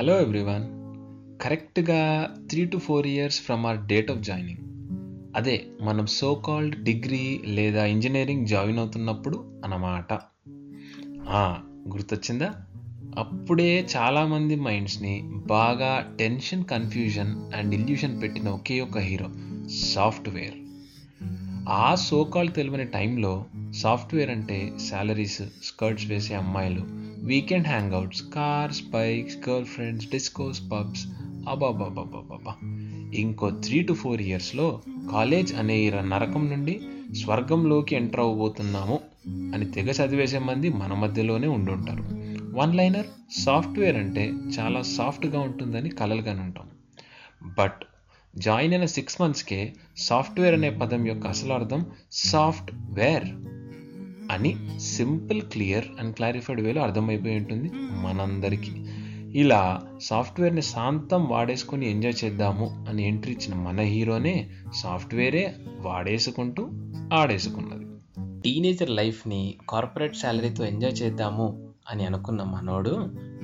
Hello everyone. కరెక్ట్గా 3 to 4 years from our date of joining, అదే మనం సో కాల్డ్ డిగ్రీ లేదా ఇంజనీరింగ్ జాయిన్ అవుతున్నప్పుడు అన్నమాట. ఆ, గుర్తొచ్చిందా? అప్పుడే చాలామంది మైండ్స్ని బాగా టెన్షన్, కన్ఫ్యూజన్ అండ్ ఇల్యూషన్ పెట్టిన ఒకే ఒక హీరో, సాఫ్ట్వేర్. ఆ సో కాల్డ్ తెలియని టైంలో సాఫ్ట్వేర్ అంటే శాలరీస్, స్కర్ట్స్ వేసే అమ్మాయిలు, weekend hangouts, cars, bikes, girl friends, discos, pubs. అబాబాబాబాబా. ఇంకో 3 to 4 yearsలో కాలేజ్ అనే ఈ నరకం నుండి స్వర్గంలోకి ఎంటర్ అవ్వబోతున్నాము అని తెగ చదివేసే మంది మన మధ్యలోనే ఉండుంటారు. వన్ లైనర్, సాఫ్ట్వేర్ అంటే చాలా సాఫ్ట్గా ఉంటుందని కలలుగానే ఉంటాం. బట్ జాయిన్ అయిన 6 monthsకే సాఫ్ట్వేర్ అనే పదం యొక్క అసలు అర్థం సాఫ్ట్వేర్ అని సింపుల్, క్లియర్ అండ్ క్లారిఫైడ్ వేలో అర్థమైపోయి ఉంటుంది మనందరికీ. ఇలా సాఫ్ట్వేర్ని శాంతం వాడేసుకొని ఎంజాయ్ చేద్దాము అని ఎంట్రీ ఇచ్చిన మన హీరోనే సాఫ్ట్వేరే వాడేసుకుంటూ ఆడేసుకున్నది. టీనేజర్ లైఫ్ని కార్పొరేట్ శాలరీతో ఎంజాయ్ చేద్దాము అని అనుకున్న మనోడు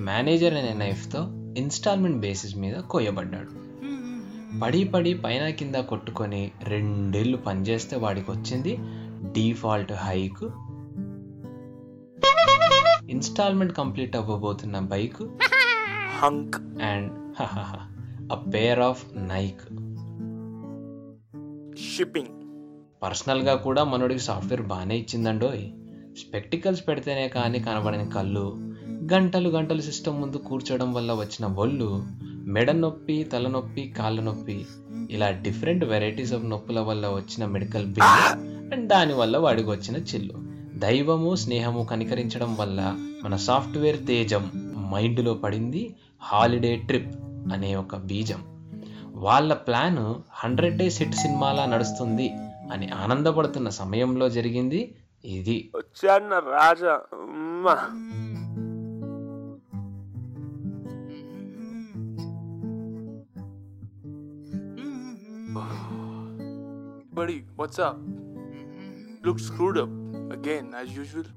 మేనేజర్ అనే నైఫ్తో ఇన్స్టాల్మెంట్ బేసిస్ మీద కోయబడ్డాడు. పడి పడి పైన కింద కొట్టుకొని 2 ఏళ్ళు పనిచేస్తే వాడికి వచ్చింది డిఫాల్ట్ హైక్, ఇన్స్టాల్మెంట్ కంప్లీట్ అవ్వబోతున్న bike, hunk and a pair of Nike shipping. పర్సనల్గా కూడా మనోడికి సాఫ్ట్వేర్ బాగానే ఇచ్చిందండోయ్. స్పెక్టికల్స్ పెడితేనే కానీ కనబడని కళ్ళు, గంటలు గంటలు సిస్టమ్ ముందు కూర్చోవడం వల్ల వచ్చిన ఒళ్ళు, మెడ నొప్పి, తలనొప్పి, కాళ్ళ నొప్పి, ఇలా డిఫరెంట్ వెరైటీస్ ఆఫ్ నొప్పుల వల్ల వచ్చిన మెడికల్ బిల్ అండ్ దానివల్ల వాడికి వచ్చిన చిల్లు. దైవము, స్నేహము కనికరించడం వల్ల మన సాఫ్ట్వేర్ తేజం మైండ్లో పడింది హాలిడే ట్రిప్ అనే ఒక బీజం. వాళ్ళ ప్లాన్ 100 days హిట్ సినిమాలా నడుస్తుంది అని ఆనందపడుతున్న సమయంలో జరిగింది ఇది. వచ్చాన్న రాజా. Buddy, what's up? Look screwed up again as usual.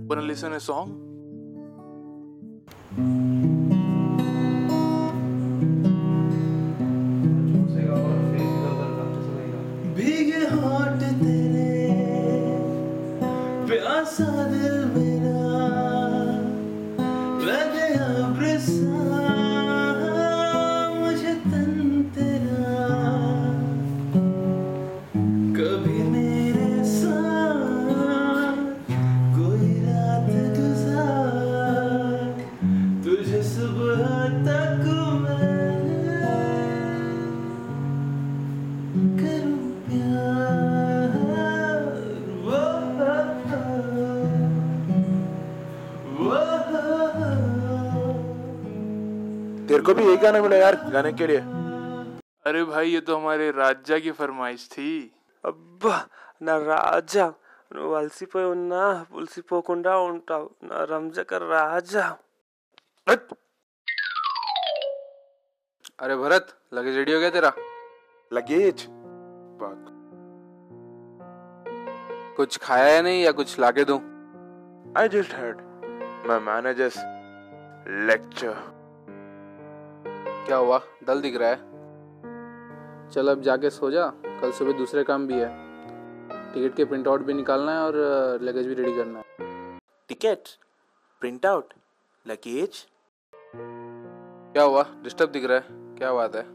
Wanna listen a song? भीगे होठ तेरे प्यासा दिल मेरा लगे अब्रसा मुझे तन तेरा कभी मेरे साथ कोई रात गुजार तुझे सुबह तक मैं करूं प्यार वो तेरे को भी यही गाना मिला यार गाने के लिए? अरे भाई ये तो हमारे राजा की फरमाइश थी. అబ్బా నా రాజా, నువ్వు అలసిపోయి ఉన్నా పులిసిపోకుండా ఉంటావు నా రంజక రాజా. अरे भरत, लगेज रेडी हो गया तेरा? लगेज कुछ खाया है नहीं या कुछ लाके दूं? I just heard my manager's lecture. क्या हुआ, डल दिख रहा है? चल अब जाके सो जा, कल सुबह दूसरे काम भी है. टिकट के प्रिंट आउट भी निकालना है और लगेज भी रेडी करना है. Ticket, print out, luggage. क्या हुआ, डिस्टर्ब दिख रहा है? क्या बात है?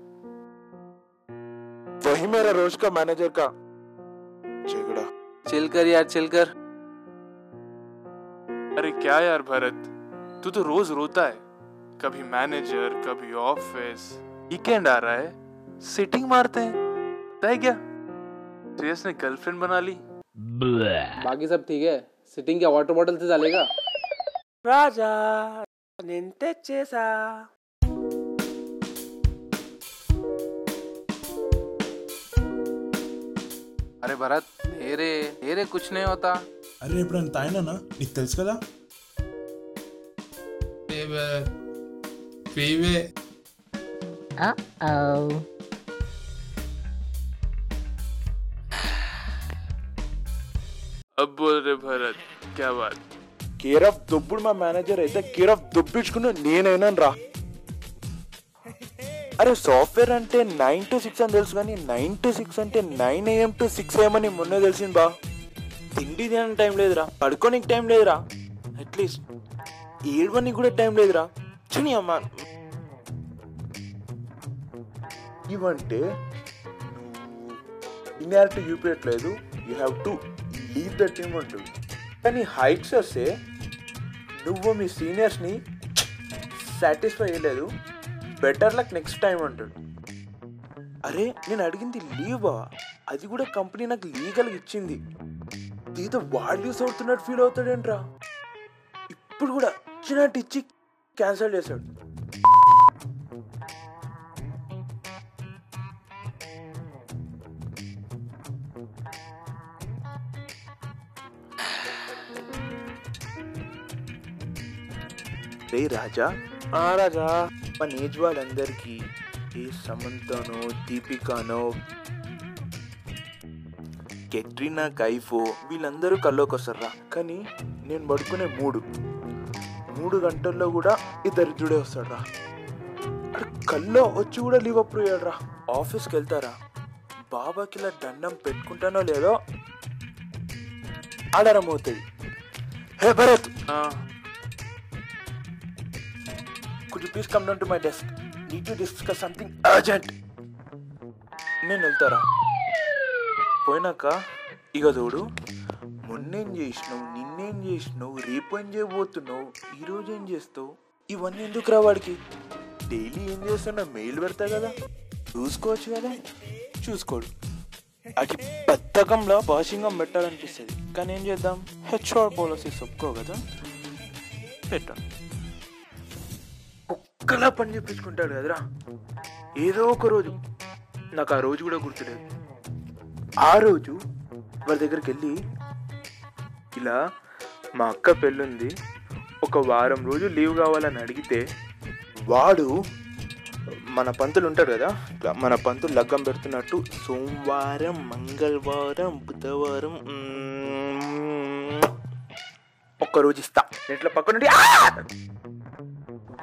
वही मेरा रोज का मैनेजर का झगड़ा. चिल कर यार, चिल कर. अरे क्या यार भरत, तू तो रोज रोता है. कभी मैनेजर, कभी ऑफिस. वीकेंड आ रहा है, सिटिंग मारते हैं. पता है क्या, श्रेयस ने गर्लफ्रेंड बना ली. बाकी सब ठीक है. सिटिंग क्या वाटर बॉटल से डालेगा? राजा निंते चेसा. अरे भरत, धीरे धीरे, कुछ नहीं होता. అరే ఇప్పుడు అంత ఆయననా నీకు తెలుసు కదా. अब बोल रहे भरत, क्या बात? కేర్ ఆఫ్ దొబ్బుడు మా మేనేజర్ అయితే కేర్ ఆఫ్ దొబ్బించుకుని నేనైనా రా. అరే సాఫ్ట్వేర్ అంటే 9 to 6 అని తెలుసు, కానీ 9 to 6 అంటే 9 AM to 6 AM అని మొన్నే తెలిసింది బా. తిండి తినడానికి టైం లేదురా, పడుకోనికి టైం లేదురా, అట్లీస్ట్ ఏడవనికి కూడా టైం లేదురా. చిని అమ్మ ఇవంటే ఇన్యారిటీ చూపించట్లేదు, you have to leave the team అంటుంది. కానీ హైట్స్ వస్తే నువ్వు మీ సీనియర్స్ని సాటిస్ఫై అయ్యలేదు, బెటర్ లక్ నెక్స్ట్ టైం అంటాడు. అరే నేను అడిగింది లీవా, అది కూడా కంపెనీ నాకు లీగల్గా ఇచ్చింది. దీంతో వాడు యూస్ అవుతున్నట్టు ఫీల్ అవుతాడేంట్రా. ఇప్పుడు కూడా ఇచ్చినట్టు ఇచ్చి క్యాన్సిల్ చేశాడు. రే రాజా, రాజా మన ఏజ్ వాళ్ళందరికీ ఏ సమంతనో దీపికానో కెట్రీనా కైఫో వీళ్ళందరూ కల్లోకి వస్తారా. కానీ నేను పడుకునే 3 గంటల్లో కూడా ఈ దరిద్రుడే వస్తాడు రా. అక్కడ కల్లో వచ్చి కూడా లీవ్ అప్రూవ్ అయ్యాడు రా. ఆఫీస్కి వెళ్తారా, బాబాకి ఇలా దండం పెట్టుకుంటానో లేదో అలారం అవుతుంది. హే Bharat, could you please come down to my desk? Need to discuss something urgent. నేను వెళ్తారా. పోయినాక ఇక చూడు, మొన్నేం చేసినావు, నిన్నేం చేసినావు, రేపు ఏం చేయబోతున్నావు, ఈరోజు ఏం చేస్తావు, ఇవన్నీ ఎందుకు రా వాడికి. డైలీ ఏం చేస్తున్నా మెయిల్ పెడతా కదా, చూసుకోవచ్చు కదా, చూసుకోడు. అది బద్ధకంలో వాషింగ్ పెట్టాలనిపిస్తుంది, కానీ ఏం చేద్దాం, హెచ్ఆర్ పాలసీస్ ఒప్పుకో కదా, పెట్టాను. ఒక్కలా పని చెప్పించుకుంటాడు కదరా. ఏదో ఒక రోజు, నాకు ఆ రోజు కూడా గుర్తులేదు, ఆ రోజు వాడి దగ్గరికి వెళ్ళి ఇలా మా అక్క పెళ్ళుంది, ఒక వారం రోజులు లీవ్ కావాలని అడిగితే వాడు మన పంతులు ఉంటారు కదా, మన పంతులు లగ్గం పెడుతున్నట్టు సోమవారం, మంగళవారం, బుధవారం ఒక్కరోజు ఇస్తా ఇట్లా పక్కనుండి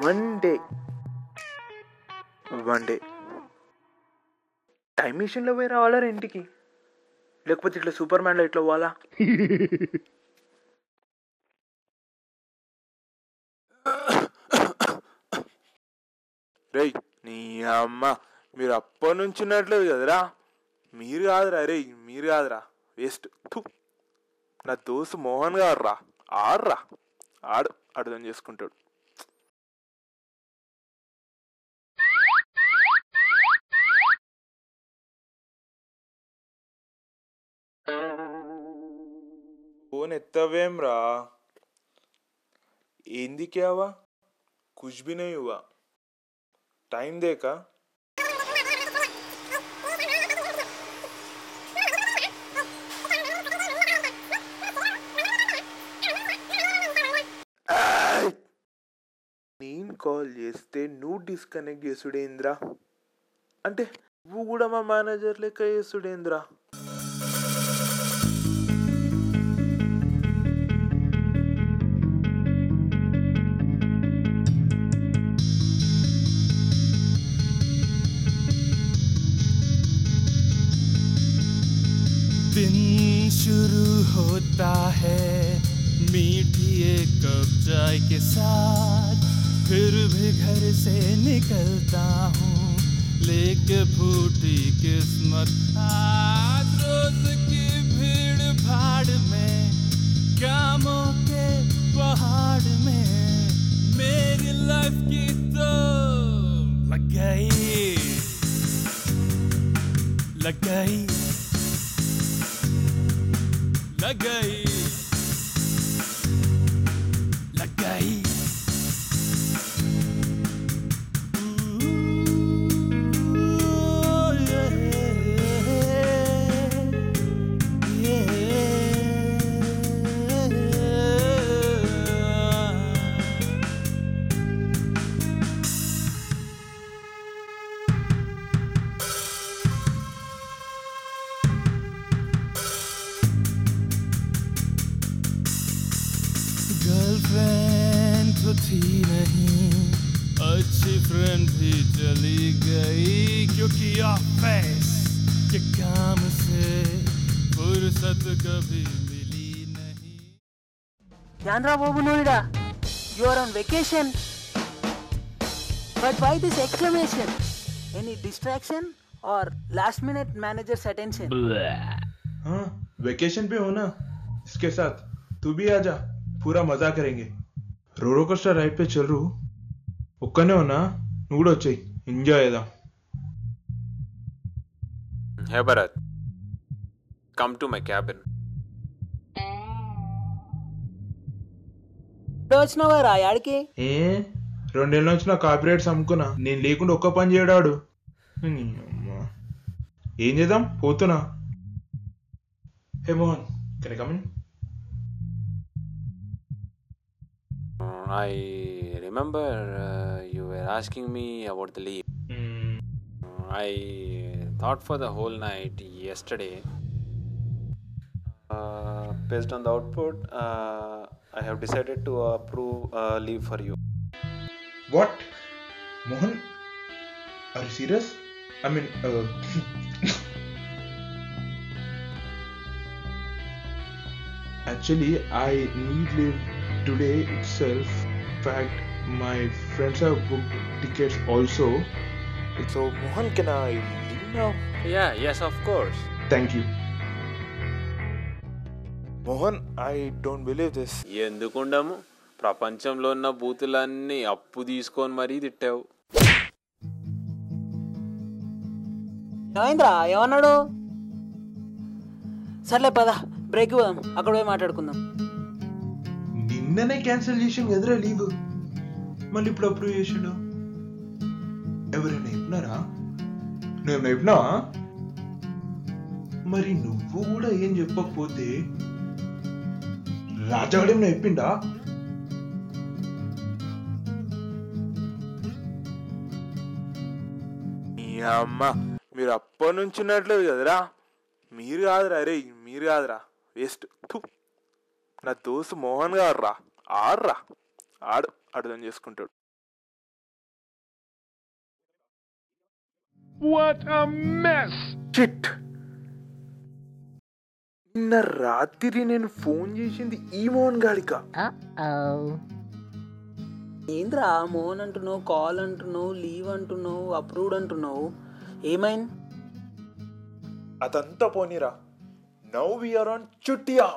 వన్ డే టైం మిషన్లో పోయి రావాలా ఇంటికి, లేకపోతే ఇట్లా సూపర్ మ్యాన్లో ఇట్లా పోవాలా. రేయ్ నీ అమ్మ, మీరు అప్పటి నుంచి ఉన్నట్లేదు కదరా. మీరు కాదురా, రే మీరు కాదురా, వేస్ట్. నా దోస్తు మోహన్ గారు రా, ఆడు అర్థం చేసుకుంటాడు. ఫోన్ ఎత్తవేం రా, ఏంది క్యావా, కుछ भी नहीं हुआ, टाइम देखा. నేను కాల్ చేస్తే నువ్వు డిస్కనెక్ట్ చేసుడేంద్రా, అంటే నువ్వు కూడా మా మేనేజర్ లెక్క చేసుడేంద్రా. दिन शुरू होता है मीठी एक कप चाय के साथ, फिर भी घर से निकलता हूँ लेके फूटी किस्मत। आज रोज की भीड़ भाड़ में, कामों के पहाड़ में, मेरी लाइफ की तो लग गई लग गई लग गई लग गई। गर्लफ्रेंड तो थी नहीं, अच्छी फ्रेंड भी चली गई, क्योंकि ऑफिस के काम से फुर्सत कभी मिली नहीं. Chandra Babu Noida, you are on vacation. But why this exclamation? Any distraction or last minute manager's attention? हाँ वेकेशन पे हो ना, इसके साथ तू भी आजा, पूरा मजा करेंगे. रोलर कोस्टर राइड पे चल रू ఒక్కనే ఉన్నా, నువ్వు కూడా వచ్చాయి, ఎంజాయ్ చేద్దాం. Hey Bharat, come to my cabin. వచ్చినావా రా యాడికి? ఏ 2 నెలల నుంచి నా కాపీరైట్స్ అమ్ముకున్నా, నేను లేకుండా ఒక్క పని చేయడాడు. ఏం చేద్దాం, పోతున్నా. Hey Mohan, can I come in? I remember you were asking me about the leave. I thought for the whole night yesterday. Based on the output, I have decided to approve leave for you. What? Mohan, are you serious? I mean, actually, I need leave today itself. In fact, my friends have booked tickets also. So, Mohan, can I leave now? Yeah, yes, of course. Thank you. Mohan, I don't believe this. ఎందుకుండము, ప్రపంచంలో ఉన్న బూతులన్నీ అప్పు తీసుకొని మరీ తిట్టావు. ఏమైందిరా, ఏమన్నాడు? సర్లే పద, break ఇవ్వదాం, అక్కడ పోయి మాట్లాడుకుందాం. నిన్ననే క్యాన్సిల్ చేసాం కదరా లీవ్, మళ్ళీ ఇప్పుడు అప్రూవ్ చేసాడు. ఎవరైనా చెప్పినారా? నువ్వు చెప్పినావా? మరి నువ్వు కూడా ఏం చెప్పకపోతే రాజాగడేమో చెప్పిండా? అమ్మ, మీరు అప్పటి నుంచి ఉన్నట్లేదు కదరా. మీరు కాదురా, అరే మీరు కాదురా, వేస్ట్. నా దోస్తు మోహన్ గారు రా, ఆడరా, ఆడు అర్థం చేసుకుంటాడు. షిట్, నిన్న రాత్రి నేను ఫోన్ చేసింది ఈ మోహన్ గాడికా? ఏంద్రా మోహన్ అంటున్నావు, కాల్ అంటున్నావు, లీవ్ అంటున్నావు, అప్రూవ్డ్ అంటున్నావు, ఏమైంది? అదంతా పోనీరా. నౌ వీఆర్ ఆన్ చుట్టియా.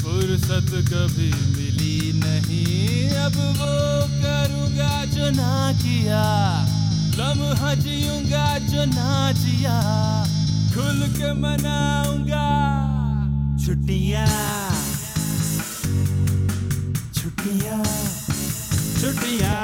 फुर्सत कभी मिली नहीं, अब वो करूँगा जो ना किया, लम्हा जीऊँगा जो ना जिया, खुल के मनाऊँगा छुट्टियाँ छुट्टियाँ छुट्टियाँ.